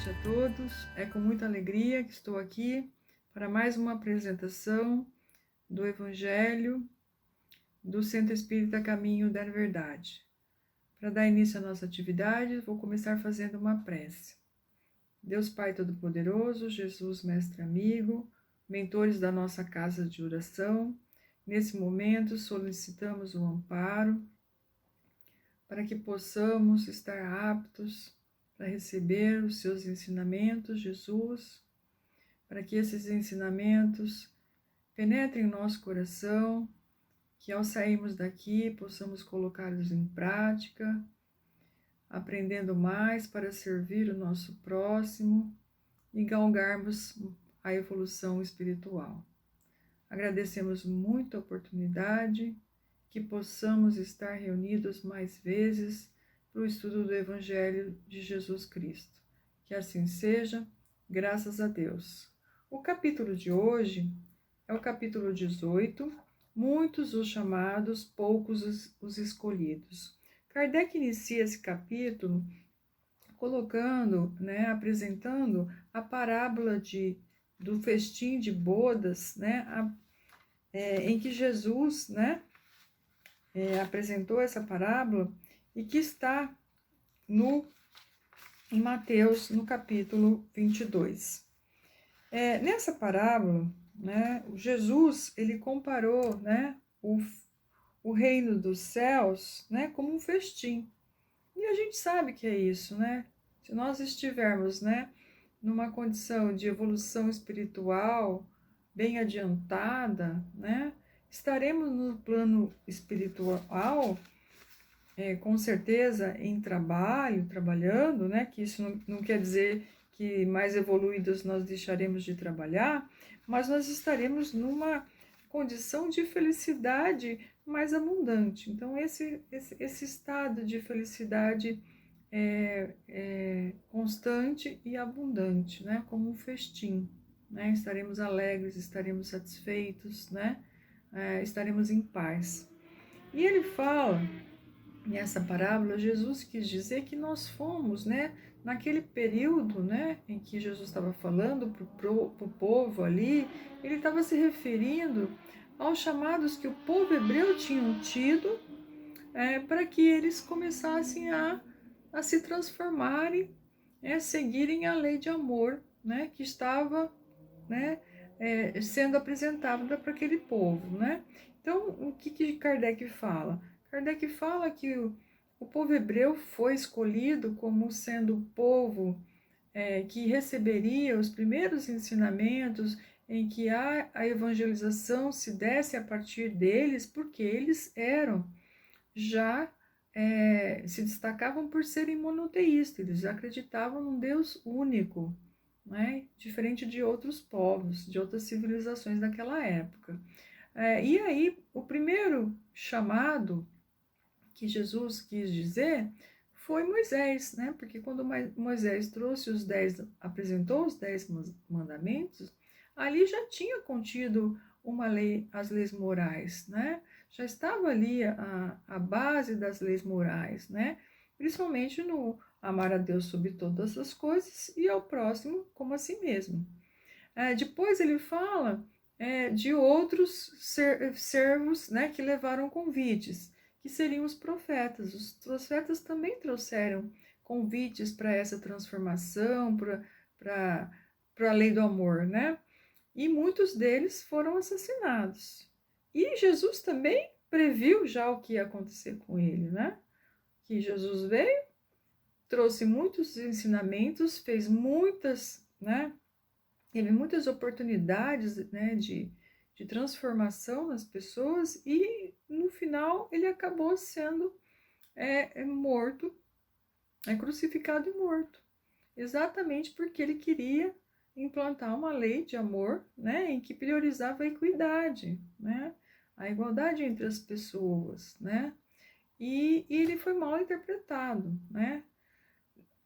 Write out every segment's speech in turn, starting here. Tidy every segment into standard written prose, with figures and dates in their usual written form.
noite a todos. É com muita alegria que estou aqui para mais uma apresentação do Evangelho do Centro Espírita Caminho da Verdade. Para dar início à nossa atividade, vou começar fazendo uma prece. Deus Pai Todo-Poderoso, Jesus Mestre Amigo, mentores da nossa casa de oração, nesse momento solicitamos o amparo para que possamos estar aptos para receber os seus ensinamentos, Jesus, para que esses ensinamentos penetrem em nosso coração, que ao sairmos daqui possamos colocá-los em prática, aprendendo mais para servir o nosso próximo e galgarmos a evolução espiritual. Agradecemos muito a oportunidade, que possamos estar reunidos mais vezes para o estudo do Evangelho de Jesus Cristo. Que assim seja, graças a Deus. O capítulo de hoje é o capítulo 18, muitos os chamados, poucos os escolhidos. Kardec inicia esse capítulo colocando, apresentando a parábola do festim de bodas, em que Jesus, apresentou essa parábola e que está em Mateus, no capítulo 22. Nessa parábola, Jesus ele comparou o reino dos céus como um festim. E a gente sabe que é isso, Se nós estivermos numa condição de evolução espiritual bem adiantada, estaremos no plano espiritual, com certeza em trabalhando, que isso não quer dizer que mais evoluídos nós deixaremos de trabalhar, mas nós estaremos numa condição de felicidade mais abundante. Então, esse estado de felicidade constante e abundante, como um festim. Estaremos alegres, estaremos satisfeitos, estaremos em paz. E ele fala, nessa parábola, Jesus quis dizer que nós fomos, naquele período, em que Jesus estava falando para o povo ali, ele estava se referindo aos chamados que o povo hebreu tinham tido, para que eles começassem a se transformarem, seguirem a lei de amor, que estava sendo apresentada para aquele povo. Então, o que Kardec fala? Kardec fala que o povo hebreu foi escolhido como sendo o povo que receberia os primeiros ensinamentos, em que a evangelização se desse a partir deles, porque eles eram já se destacavam por serem monoteístas, eles acreditavam num Deus único, diferente de outros povos, de outras civilizações daquela época. E aí, o primeiro chamado que Jesus quis dizer foi Moisés, porque quando Moisés apresentou os 10 mandamentos, ali já tinha contido uma lei, as leis morais, já estava ali a base das leis morais, principalmente no amar a Deus sobre todas as coisas e ao próximo como a si mesmo. Depois ele fala de outros servos, que levaram convites, que seriam os profetas. Os profetas também trouxeram convites para essa transformação, para a lei do amor, E muitos deles foram assassinados. E Jesus também previu já o que ia acontecer com ele, Que Jesus veio, trouxe muitos ensinamentos, fez muitas, teve muitas oportunidades, de transformação nas pessoas e no final ele acabou sendo morto, crucificado e morto, exatamente porque ele queria implantar uma lei de amor, em que priorizava a equidade, a igualdade entre as pessoas, e ele foi mal interpretado,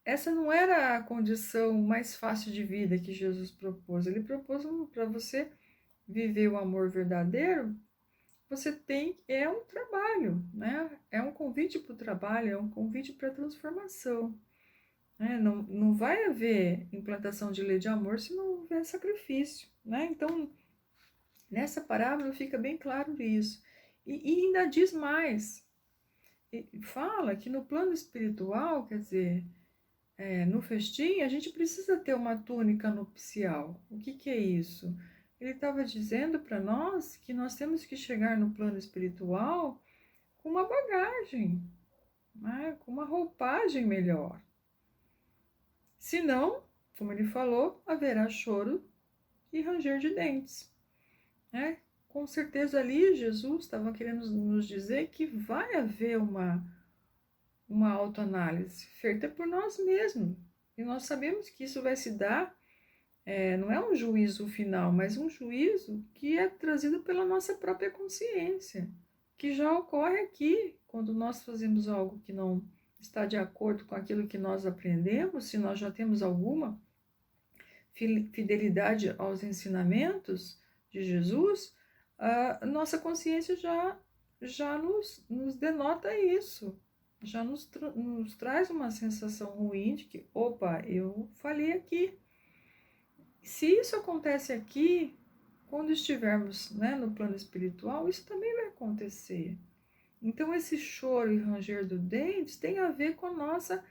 Essa não era a condição mais fácil de vida que Jesus propôs. Ele propôs para você viver o amor verdadeiro, você é um trabalho, É um convite para o trabalho, é um convite para a transformação. né? Não vai haver implantação de lei de amor se não houver sacrifício, né? Então, nessa parábola fica bem claro isso. E ainda diz mais, fala que no plano espiritual, quer dizer, no festim, a gente precisa ter uma túnica nupcial. O que é isso? Ele estava dizendo para nós que nós temos que chegar no plano espiritual com uma bagagem, né? Com uma roupagem melhor. Senão, como ele falou, haverá choro e ranger de dentes, né? Com certeza ali Jesus estava querendo nos dizer que vai haver uma autoanálise feita por nós mesmos. E nós sabemos que isso vai se dar, não é um juízo final, mas um juízo que é trazido pela nossa própria consciência, que já ocorre aqui, quando nós fazemos algo que não está de acordo com aquilo que nós aprendemos, se nós já temos alguma fidelidade aos ensinamentos de Jesus, a nossa consciência já nos denota isso, já nos traz uma sensação ruim de que, opa, eu falhei aqui. Se isso acontece aqui, quando estivermos, né, no plano espiritual, isso também vai acontecer. Então, esse choro e ranger dos dentes tem a ver com a nossa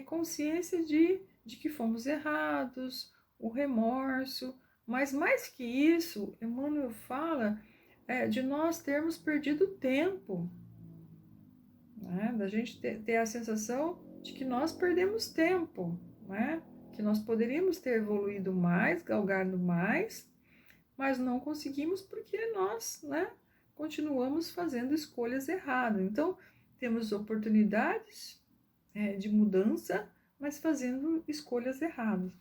consciência de que fomos errados, o remorso, mas mais que isso, Emmanuel fala de nós termos perdido tempo, né? Da gente ter a sensação de que nós perdemos tempo, né? Que nós poderíamos ter evoluído mais, galgado mais, mas não conseguimos porque nós, né, continuamos fazendo escolhas erradas. Então, temos oportunidades de mudança, mas fazendo escolhas erradas.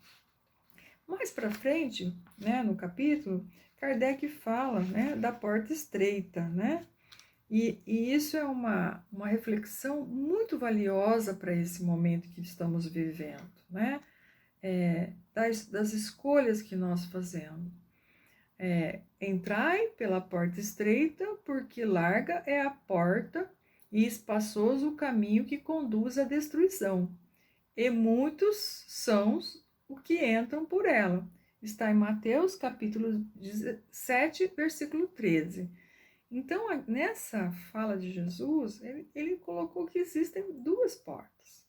Mais para frente, né, no capítulo, Kardec fala, né, da porta estreita, né? E isso é uma reflexão muito valiosa para esse momento que estamos vivendo, né? Das escolhas que nós fazemos. Entrai pela porta estreita, porque larga é a porta e espaçoso o caminho que conduz à destruição, e muitos são os que entram por ela. Está em Mateus capítulo 7, versículo 13. Então, nessa fala de Jesus, ele colocou que existem duas portas,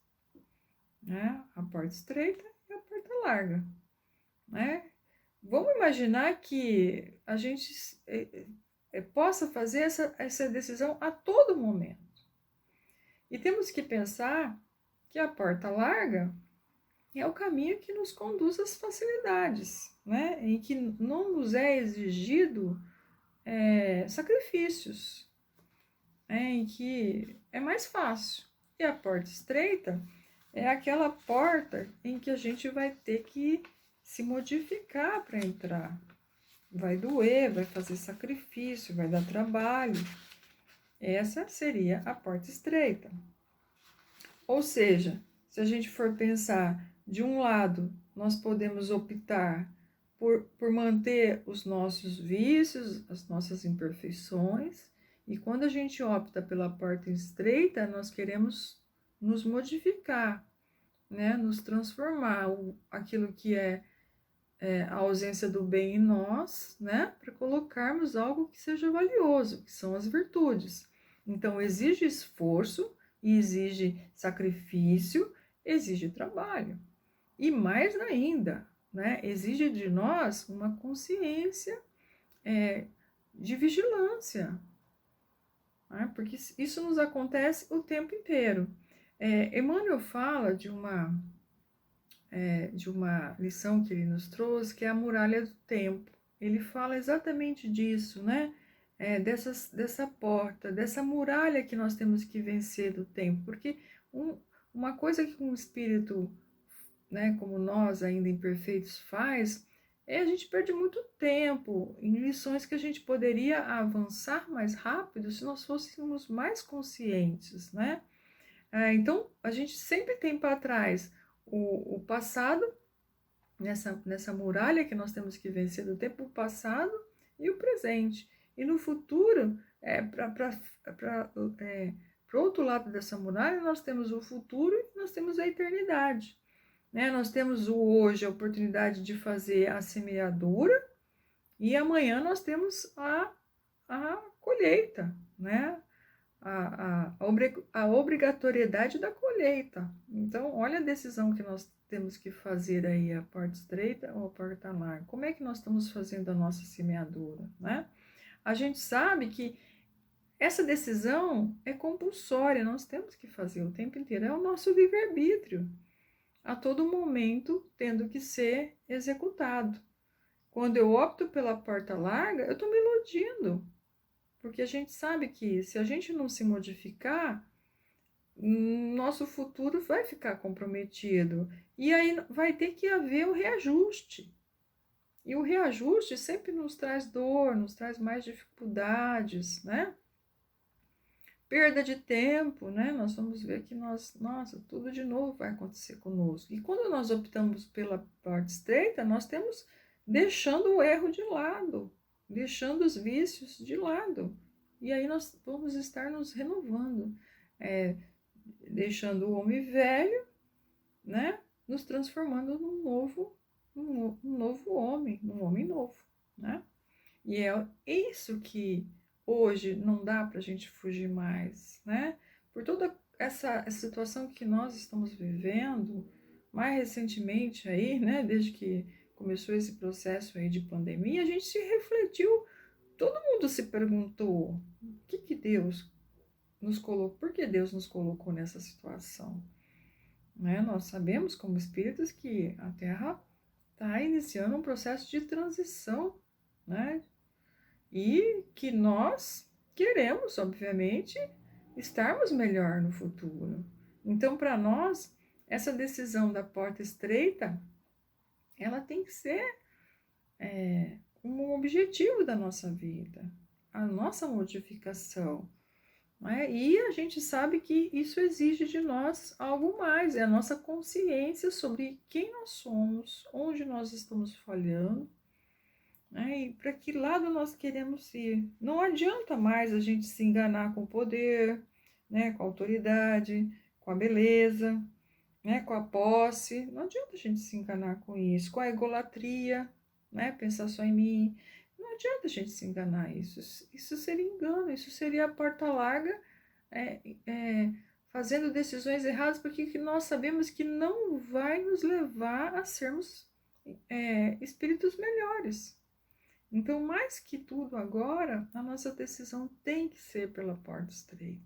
né? A porta estreita e a porta larga, né? Vamos imaginar que a gente possa fazer essa decisão a todo momento. E temos que pensar que a porta larga é o caminho que nos conduz às facilidades, né? Em que não nos é exigido sacrifícios, em que é mais fácil. E a porta estreita é aquela porta em que a gente vai ter que se modificar para entrar. Vai doer, vai fazer sacrifício, vai dar trabalho. Essa seria a porta estreita. Ou seja, se a gente for pensar, de um lado, nós podemos optar por manter os nossos vícios, as nossas imperfeições, e quando a gente opta pela porta estreita, nós queremos nos modificar, né? Nos transformar, aquilo que é a ausência do bem em nós, né? Para colocarmos algo que seja valioso, que são as virtudes. Então, exige esforço, exige sacrifício, exige trabalho. E mais ainda, né? Exige de nós uma consciência de vigilância, né? Porque isso nos acontece o tempo inteiro. Emmanuel fala de uma lição que ele nos trouxe, que é a muralha do tempo. Ele fala exatamente disso, né? Dessa porta, dessa muralha que nós temos que vencer do tempo, porque uma coisa que um espírito, né, como nós, ainda imperfeitos, faz, a gente perde muito tempo em lições que a gente poderia avançar mais rápido se nós fôssemos mais conscientes, né? Então, a gente sempre tem para trás o passado, nessa muralha que nós temos que vencer do tempo, o passado e o presente. E no futuro, para o outro lado dessa muralha, nós temos o futuro e nós temos a eternidade. né? Nós temos hoje a oportunidade de fazer a semeadura e amanhã nós temos a colheita, né? A obrigatoriedade da colheita. Então, olha a decisão que nós temos que fazer aí, a porta estreita ou a porta larga. Como é que nós estamos fazendo a nossa semeadura, né? A gente sabe que essa decisão é compulsória, nós temos que fazer o tempo inteiro, é o nosso livre-arbítrio, a todo momento tendo que ser executado. Quando eu opto pela porta larga, eu estou me iludindo, porque a gente sabe que se a gente não se modificar, nosso futuro vai ficar comprometido. E aí vai ter que haver o reajuste. E o reajuste sempre nos traz dor, nos traz mais dificuldades, né? Perda de tempo, né? Nós vamos ver que nossa, tudo de novo vai acontecer conosco. E quando nós optamos pela porta estreita, nós temos deixando o erro de lado, deixando os vícios de lado. E aí nós vamos estar nos renovando, deixando o homem velho, né? Nos transformando num novo homem, num homem novo, né? E é isso que hoje não dá para a gente fugir mais, né? Por toda essa situação que nós estamos vivendo, mais recentemente aí, né? Desde que começou esse processo aí de pandemia, a gente se refletiu, todo mundo se perguntou, o que Deus nos colocou, por que Deus nos colocou nessa situação? Né? Nós sabemos como espíritos que a Terra está iniciando um processo de transição, né? E que nós queremos, obviamente, estarmos melhor no futuro. Então, para nós, essa decisão da porta estreita, ela tem que ser um objetivo da nossa vida, a nossa modificação. Né? E a gente sabe que isso exige de nós algo mais, é a nossa consciência sobre quem nós somos, onde nós estamos falhando, né? E para que lado nós queremos ir. Não adianta mais a gente se enganar com o poder, né? Com a autoridade, com a beleza, né? Com a posse. Não adianta a gente se enganar com isso, com a egolatria, né? Pensar só em mim. Não adianta a gente se enganar isso seria engano, isso seria a porta larga, fazendo decisões erradas, porque nós sabemos que não vai nos levar a sermos espíritos melhores. Então, mais que tudo agora, a nossa decisão tem que ser pela porta estreita.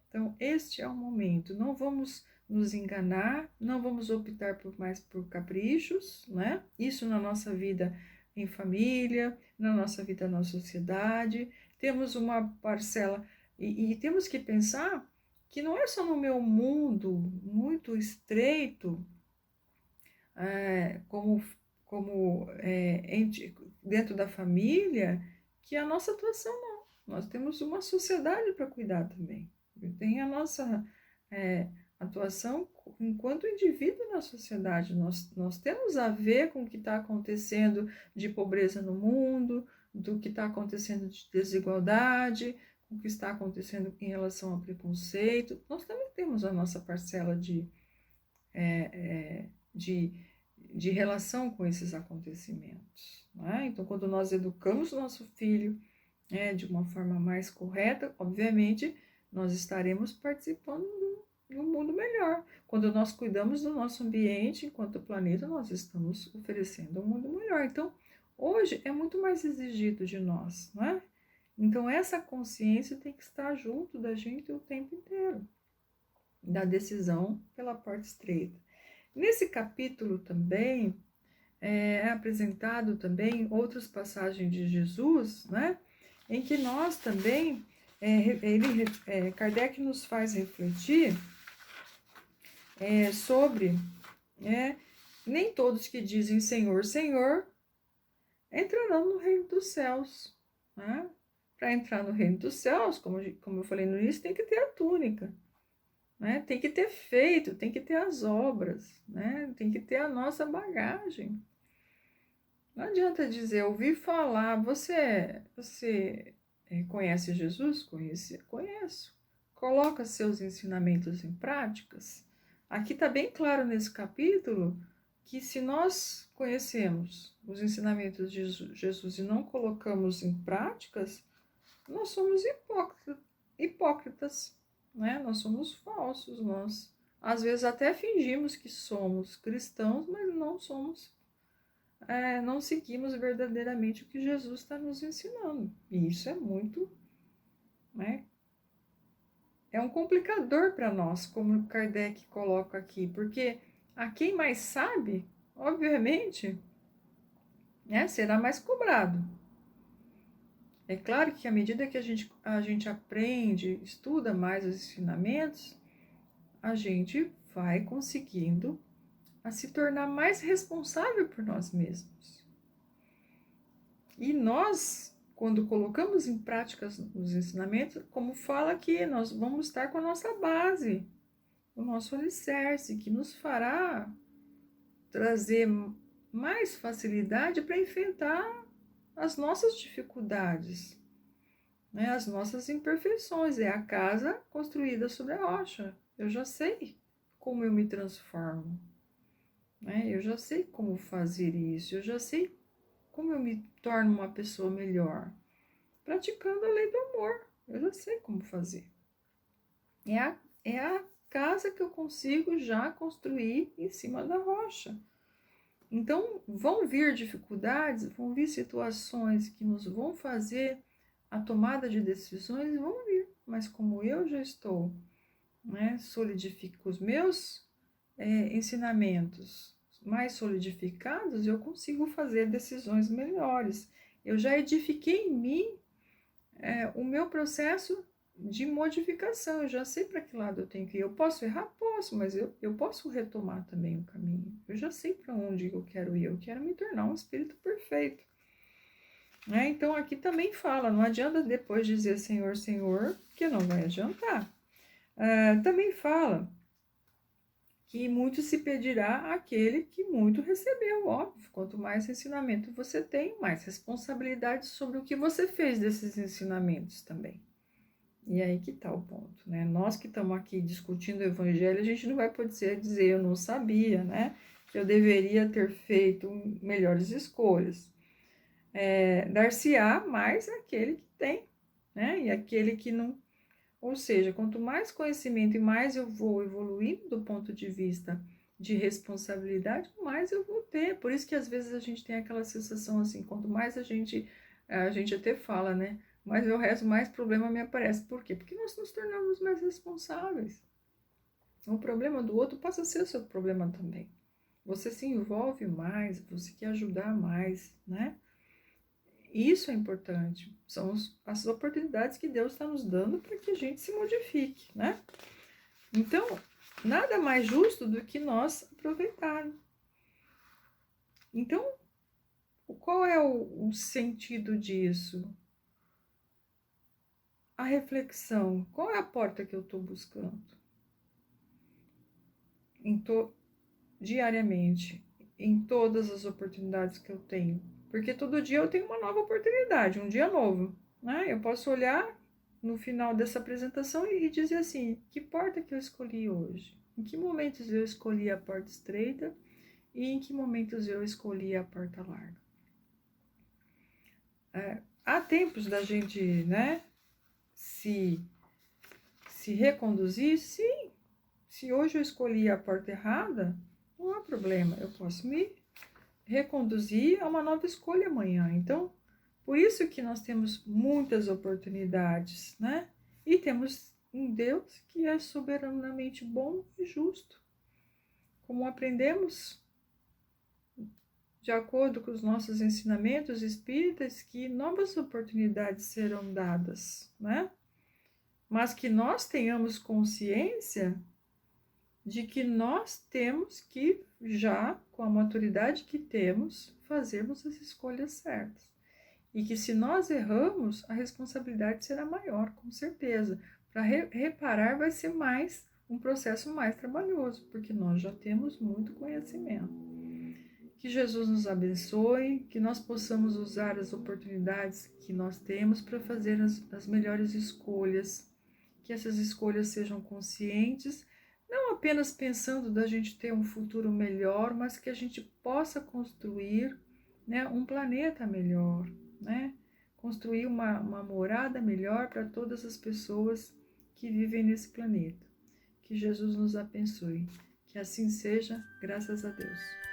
Então, este é o momento. Não vamos nos enganar, não vamos optar mais por caprichos, né? Isso na nossa vida em família, na nossa vida na sociedade. Temos uma parcela, e temos que pensar que não é só no meu mundo muito estreito, dentro da família, que a nossa atuação não. Nós temos uma sociedade para cuidar também. Tem a nossa atuação enquanto indivíduo na sociedade. Nós temos a ver com o que está acontecendo de pobreza no mundo, do que está acontecendo de desigualdade, com o que está acontecendo em relação ao preconceito. Nós também temos a nossa parcela de relação com esses acontecimentos. Né? Então, quando nós educamos o nosso filho de uma forma mais correta, obviamente, nós estaremos participando de um mundo melhor. Quando nós cuidamos do nosso ambiente, enquanto planeta, nós estamos oferecendo um mundo melhor. Então, hoje é muito mais exigido de nós, não é? Então, essa consciência tem que estar junto da gente o tempo inteiro, da decisão pela porta estreita. Nesse capítulo também é apresentado também outras passagens de Jesus, né? Em que nós também, Kardec nos faz refletir sobre nem todos que dizem Senhor, Senhor, entrarão no reino dos céus. Né? Para entrar no reino dos céus, como eu falei no início, tem que ter a túnica. Né? Tem que ter feito, tem que ter as obras, né? Tem que ter a nossa bagagem. Não adianta dizer, ouvir falar, você conhece Jesus? Conheço. Coloca seus ensinamentos em práticas? Aqui está bem claro nesse capítulo que se nós conhecemos os ensinamentos de Jesus e não colocamos em práticas, nós somos hipócritas, né? Nós somos falsos, nós às vezes até fingimos que somos cristãos, mas não somos, não seguimos verdadeiramente o que Jesus está nos ensinando. E isso é muito, né? É um complicador para nós, como Kardec coloca aqui, porque a quem mais sabe, obviamente, né, será mais cobrado. É claro que à medida que a gente aprende, estuda mais os ensinamentos, a gente vai conseguindo a se tornar mais responsável por nós mesmos. E nós, quando colocamos em prática os ensinamentos, como fala aqui, nós vamos estar com a nossa base, o nosso alicerce, que nos fará trazer mais facilidade para enfrentar as nossas dificuldades, né? As nossas imperfeições. É a casa construída sobre a rocha. Eu já sei como eu me transformo, né? Eu já sei como fazer isso, eu já sei como eu me torno uma pessoa melhor. Praticando a lei do amor, eu já sei como fazer. É a casa que eu consigo já construir em cima da rocha. Então, vão vir dificuldades, vão vir situações que nos vão fazer a tomada de decisões, vão vir. Mas como eu já estou, né, solidifico os meus ensinamentos mais solidificados, eu consigo fazer decisões melhores. Eu já edifiquei em mim o meu processo de modificação, eu já sei para que lado eu tenho que ir. Eu posso errar? Posso, mas eu posso retomar também o caminho. Eu já sei para onde eu quero ir, eu quero me tornar um espírito perfeito. Né? Então aqui também fala, não adianta depois dizer Senhor, Senhor, que não vai adiantar. Também fala que muito se pedirá àquele que muito recebeu, óbvio. Quanto mais ensinamento você tem, mais responsabilidade sobre o que você fez desses ensinamentos também. E aí que tá o ponto, né? Nós que estamos aqui discutindo o evangelho, a gente não vai poder dizer eu não sabia, né? Que eu deveria ter feito melhores escolhas. Dar-se-á mais aquele que tem, né? E aquele que não. Ou seja, quanto mais conhecimento e mais eu vou evoluindo do ponto de vista de responsabilidade, mais eu vou ter. Por isso que às vezes a gente tem aquela sensação assim, quanto mais a gente até fala, né? Mas eu rezo, mais problema me aparece. Por quê? Porque nós nos tornamos mais responsáveis. O problema do outro passa a ser o seu problema também. Você se envolve mais, você quer ajudar mais, né? Isso é importante. São as oportunidades que Deus está nos dando para que a gente se modifique, né? Então, nada mais justo do que nós aproveitarmos. Então, qual é o sentido disso? A reflexão. Qual é a porta que eu estou buscando? Diariamente, em todas as oportunidades que eu tenho. Porque todo dia eu tenho uma nova oportunidade, um dia novo. Né? Eu posso olhar no final dessa apresentação e dizer assim, que porta que eu escolhi hoje? Em que momentos eu escolhi a porta estreita e em que momentos eu escolhi a porta larga? Há tempos da gente, né, se reconduzir, sim. Se hoje eu escolhi a porta errada, não há problema, eu posso me reconduzir a uma nova escolha amanhã. Então, por isso que nós temos muitas oportunidades, né? E temos um Deus que é soberanamente bom e justo. Como aprendemos, de acordo com os nossos ensinamentos espíritas, que novas oportunidades serão dadas, né? Mas que nós tenhamos consciência de que nós temos que, já com a maturidade que temos, fazermos as escolhas certas. E que se nós erramos, a responsabilidade será maior, com certeza. Para reparar vai ser um processo mais trabalhoso, porque nós já temos muito conhecimento. Que Jesus nos abençoe, que nós possamos usar as oportunidades que nós temos para fazer as melhores escolhas, que essas escolhas sejam conscientes, não apenas pensando da gente ter um futuro melhor, mas que a gente possa construir, né, um planeta melhor, né? Construir uma morada melhor para todas as pessoas que vivem nesse planeta. Que Jesus nos abençoe. Que assim seja, graças a Deus.